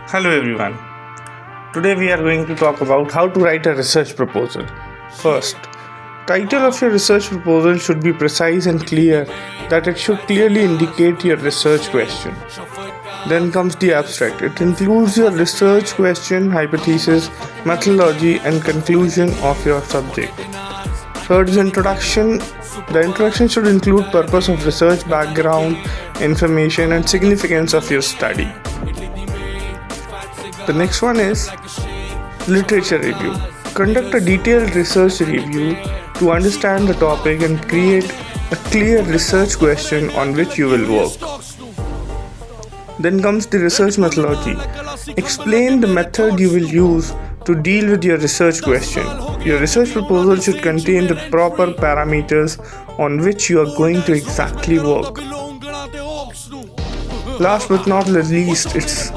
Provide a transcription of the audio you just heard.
Hello everyone. Today we are going to talk about how to write a research proposal. First, title of your research proposal should be precise and clear, that it should clearly indicate your research question. Then comes the abstract. It includes your research question, hypothesis, methodology and conclusion of your subject. Third is introduction. The introduction should include purpose of research, background, information and significance of your study. The next one is literature review. Conduct a detailed research review to understand the topic and create a clear research question on which you will work. Then comes the research methodology. Explain the method you will use to deal with your research question. Your research proposal should contain the proper parameters on which you are going to exactly work. Last but not least, it's